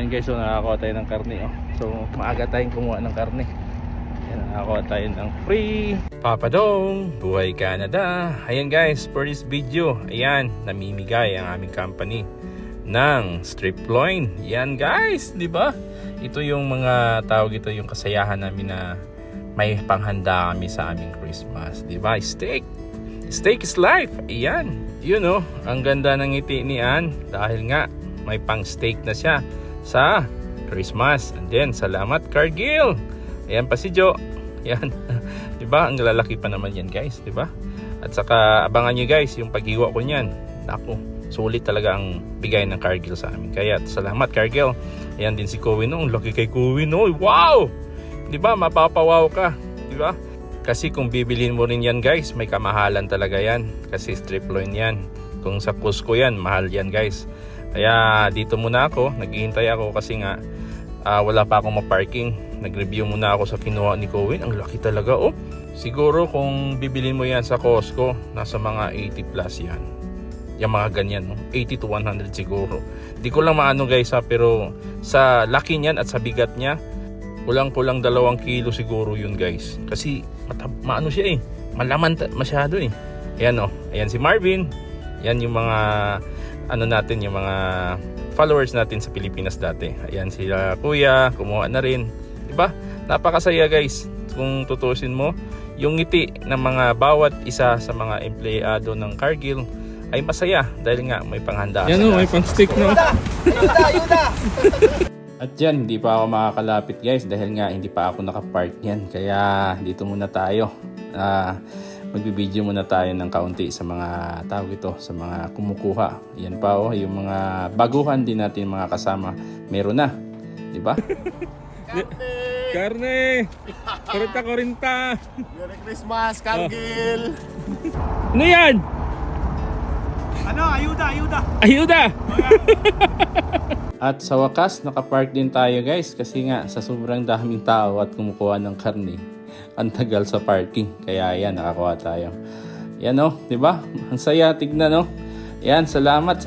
Ayan guys, so nakakuha tayo ng karne oh. So maaga tayong kumuha ng karne. Ayan, nakakuha tayo ng free Papadong Buhay Canada. Ayan guys, for this video, ayan, namimigay ang aming company ng strip loin. Yan guys, di ba? Ito yung mga tawag, ito yung kasayahan namin na may panghanda kami sa aming Christmas, di ba? Steak is life. Ayan, you know, ang ganda ng ngiti ni Ann dahil nga may pang steak na siya sa Christmas. And then, salamat Cargill. Ayan pa si Joe. Ayan, di ba? Ang lalaki pa naman yan guys, di ba? At saka abangan nyo guys yung paghiwa ko niyan. Naku, sulit talaga ang bigay ng Cargill sa amin. Kaya salamat Cargill. Ayan din si Kowin. Oh, laki kay Kowin. Oh, wow! Di ba? Mapapawaw ka, di ba? Kasi kung bibilin mo rin yan guys, may kamahalan talaga yan. Kasi strip loin yan. Kung sa Costco yan, mahal yan guys. Kaya dito muna ako, naghihintay ako kasi nga wala pa akong ma-parking. Nag-review muna ako sa kinuha ni Kowin. Ang laki talaga oh. Siguro kung bibilin mo yan sa Costco, nasa mga 80 plus yan. Yung mga ganyan, no? 80 to 100 siguro. Di ko lang maano guys ha, pero sa laki niyan at sa bigat niya, kulang-kulang 2 kilo siguro yun guys. Kasi maano siya eh. Malaman masyado eh. Ayan oh. Ayan si Marvin. Yan yung mga ano natin, yung mga followers natin sa Pilipinas dati. Ayan sila kuya, kumuha na rin. Diba? Napakasaya guys. Kung tutusin mo, yung ngiti ng mga bawat isa sa mga empleyado ng Cargill ay masaya dahil nga may panghanda. Yan o, may pang steak no. Ayuda! At yan, hindi pa ako makakalapit guys dahil nga hindi pa ako nakapark yan. Kaya dito muna tayo. Magbibideo muna tayo ng kaunti sa mga tawag ito, sa mga kumukuha. Yan pa oh, yung mga baguhan din natin mga kasama. Meron na, di ba? Karne! 40-40! Merry Christmas, Cargill! Ano yan? Ano? Ayuda! Ayuda! At sa wakas, nakapark din tayo guys kasi nga sa sobrang daming tao at kumukuha ng karne. Ang tagal sa parking. Kaya yan, nakakuha tayo. Yan oh, di ba? Ang saya tignan oh. Yan, salamat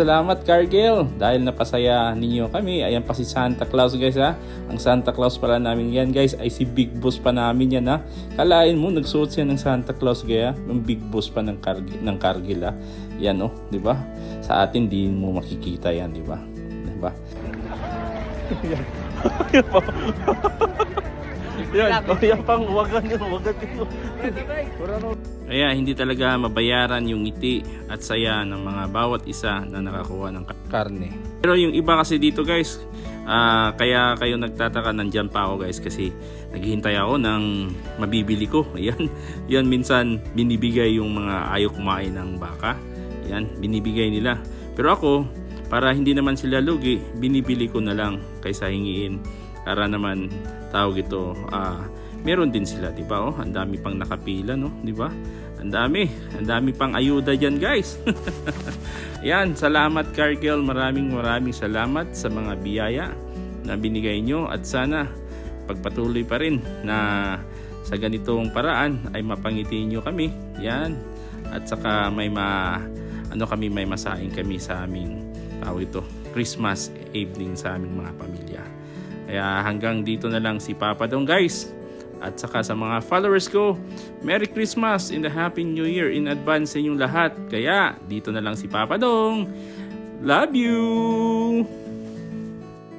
Cargill. Dahil napasaya ninyo kami. Ayan pa si Santa Claus guys ha. Ang Santa Claus pala namin yan guys ay si Big Boss pa namin yan ha. Kalain mo, nagsuot siya ng Santa Claus gaya. Yung Big Boss pa ng Cargill ha. Yan oh, di ba? Sa atin di mo makikita yan, di ba? Di ba? Yan pang wagan dito. Kaya hindi talaga mabayaran yung ngiti at saya ng mga bawat isa na nakakuha ng karne. Pero yung iba kasi dito guys, kaya kayo nagtataka, nandyan pa ako guys kasi naghihintay ako ng mabibili ko. Yan minsan binibigay yung mga ayaw kumain ng baka. Yan, binibigay nila. Pero ako, para hindi naman sila lugi, binibili ko na lang kaysa hingiin. Para naman tawag ito, meron din sila, di ba? Oh, ang dami pang nakapila, no? Di ba? Ang dami pang ayuda diyan, guys. Yan, salamat Cargill, maraming salamat sa mga biyaya na binigay nyo at sana pagpatuloy pa rin na sa ganitong paraan ay mapangiti nyo kami. Yan. At saka may may masaing kami sa aming tawag ito, Christmas evening sa aming mga pamilya. Kaya hanggang dito na lang si Papa Dong guys. At saka sa mga followers ko, Merry Christmas and a Happy New Year in advance sa inyong lahat. Kaya dito na lang si Papa Dong. Love you!